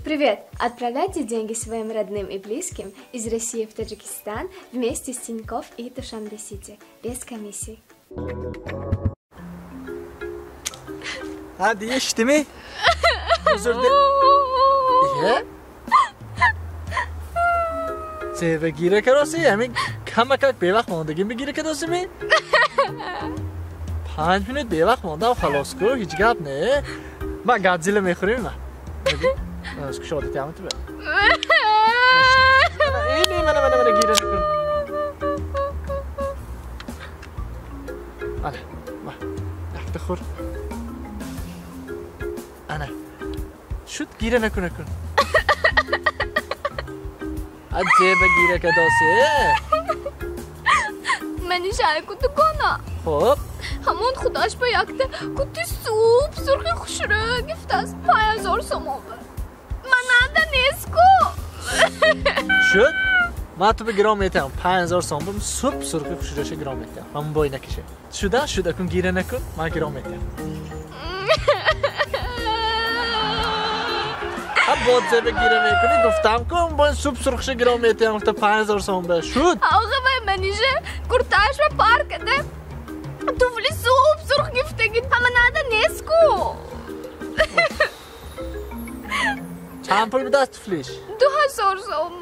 Привет! Отправляйте деньги своим родным и близким из России в Таджикистан вместе с Тинькофф и Душанбе-Сити, без комиссий. Hadi işte mi? Özür dilerim. İyi. Seve gire karası yani kamakak bevak moندگی میگیره که دوست می 5 minut bevak موندم خلاص کو هیچ گپ نه ما گازیله میخوریم نه از شادی تمام تو اینی من گیره نکن آره ما بخور انا شد گیره نکن عجیب گیره که داسته منی شای کتو کنا خب همون خداش با یکته کتی سوپ سرخی خوشره گفت از 5000 سوم من نده نیسکو شد ما تو به گرام میتم 5000 سوم بم سوپ سرخی خوشرهش گرام میتم همون بای نکشه شده کن گیره نکن ما گرام میتم باید زبه گیره میکنی گفتم کن با این سوپ سرخش گرام میتیم گفته 5000 سوم به شد آقا بای منیشه کرتاش و پار کده توفلی سوپ سرخ گفته گید همه نده نیسکو چند پول بده از توفلیش 2000 سوم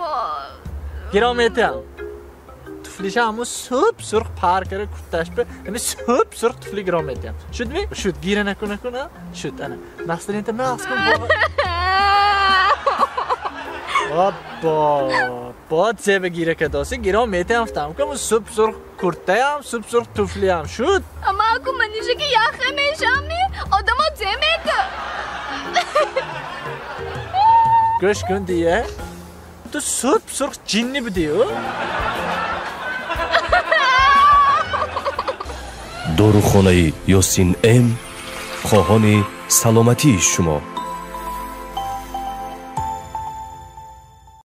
گرام میتیم توفلیش همون سوپ سرخ پار کرده کرتاش به یعنی سوپ سرخ توفلی گرام میتیم شد می؟ شد گیره نکنه شد انا ناستر اینتا ناست کن باید زبه گیره که داسته گیرام میته هفتم که سوپ سرخ کرته هم سوپ سرخ توفلی هم شد اما اگه منیشه که یخه میشمی آدم ها زمه که گوش کن دیگه تو سوپ سرخ جنی بدیو داروخانه یاسین ام خواهان سلامتی شما